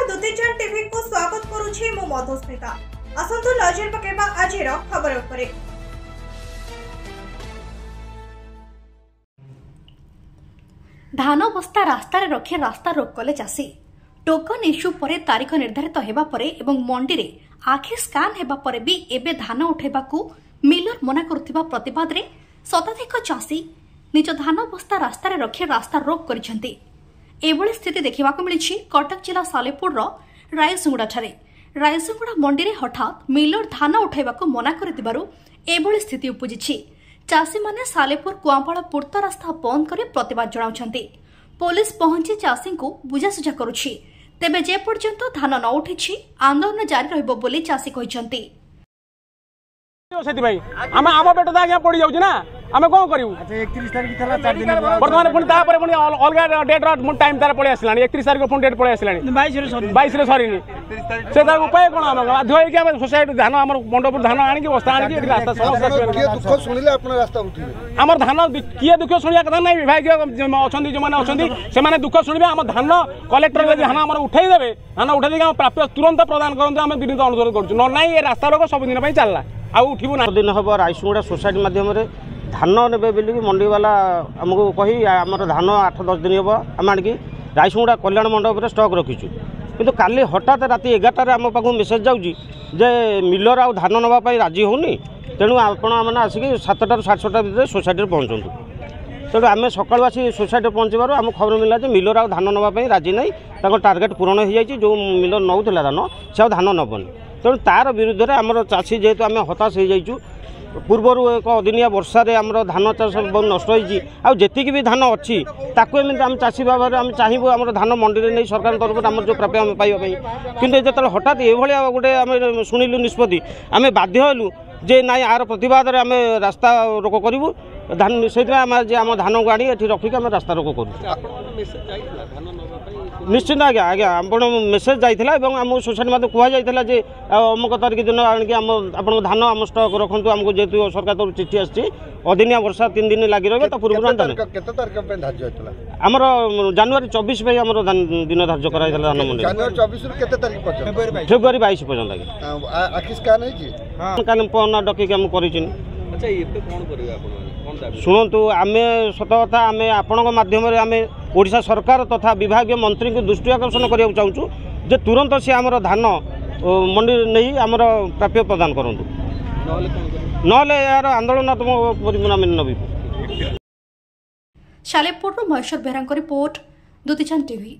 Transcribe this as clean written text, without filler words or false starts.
Dutee Chand TV को स्वागत करुछि मु मधुस्मिता। असंतु नजर पकेबा आजिर खबर उपरे। धान बस्ता रास्तार रखी रास्ता रोक कले चाषी। टोकन इश्यू पर तारीख निर्धारित हेबा परे एवं मंडी रे आखि स्कान हेबा परे भी एबे धान उठेबाकू मिलर मना करुथिबा प्रतिवाद रे शताधिक चाषी निज धान बस्ता रास्तार रखी रास्ता रोक करिसेंती। एभली स्थिति देखिबाकू मिलिछि कटक जिला सालेपुर रायसुंगुड़ा ठारे। रायसुंगुड़ा मंडी रे हठात मिलर धान उठेबाकू मना करथिबारु एभली स्थिति उपजिछि। चाषी माने सालेपुर कुआंपाड़ पूर्त रास्ता बंद कर प्रतिवाद जणाउछंती। पुलिस पहुंची चाषी को बुझासुझा करुछि। तेबे जे पर्यंत धान न उठिछि आंदोलन जारी रहइबो बोली चाषी कहिसंती। आम पेट तो आगे पड़ जाऊँ ना आम कौन करूँ। 31 तारीख था 4 दिन बर्तमान पुणी पुणी अलग डेट टाइम तार पड़े आसला 31 तारीख पुणी डेट पड़े आसला 22 सरीनी से उपाय कौन आम बाध्य होकर सोसाइटी धान आम मंडप धान आनिक बस्ता आनिक रास्ता समस्या आम धान किए दुख शुणा कथा ना विभाग अच्छा जो मैंने से दुख शुणे आम धान कलेक्टर धान आम उठेदेवे धान उठे आम प्राप्य तुरंत प्रदान करते आम विनीत अनुरोध करूँ ना ये रास्ता रोक सबुदिन चलला आठू ना दिन हम रायसुंगुड़ा सोसाइटी मध्यम धान ने बोलिक मंडी वाला आमको कही आमर धान 8-10 दिन हम आम आणिकी रायसुंगुड़ा कल्याण मंडप स्टक रखीचु किंतु काली हठात राति 11टार आम पाखु मेसेज जाऊँगी जे मिलर आ धान नापी राजी होनी तेणु आपण मैंने आसिक 7टार 7:30 भितर सोसाइटी पहुँचु तेणु आम सकाल आसी सोसाइटी पहुँचबार आम खबर मिला जे मिलर आ धान नापी राजी नहीं टार्गेट पूरण हो जाए जो मिलर नौला धान से धान नबनी तेणु तार विरुद्ध में आमर चाषी जेहेतु आम हताश हो जाइचु पूर्वर एक अदिनिया वर्षा आमर धान चाष बहुत नष्ट होती भी धान अच्छी ताकू आम चाषी भाव में आम चाहबू आम धान मंडी में नहीं सरकार तरफ आम जो प्राप्य आम पाइबाई कि जो हठात ये गोटे आम शुणिलु निष्पत्ति आम बाध्य हलु जे ना यार प्रतिवाद आम रास्ता रोक करूँ धान से आम धान को आनी रखिक आम रास्ता रोक करूँ निश्चिंत आज्ञा आज्ञा आप मेसेज जाइए आम सोसाइटी मत कहुला जे अमुक तारीख दिन आणिक आप धान आम स्टक रखु आमको जेहतु सरकार तरफ चिठी आसी अदिनिया वर्षा 3 दिन लगी रही पूर्व आमर जनवरी 24 आम दिन धार्य कराई धान मंडी फेब्रुआरी 22 पर्यटन डकिक आम कर शुणु आम सत कथा आम आपण मध्यम आम ओडिशा सरकार तथा विभाग मंत्री को दृष्टि आकर्षण करने चाहूँ जे तुरंत सी आमर धान मंडी नहीं आमर प्राप्य प्रदान करूँ ना यार आंदोलनात्मक परिणाम नबी। Salepur Maheshwar Behera report Dutichand TV.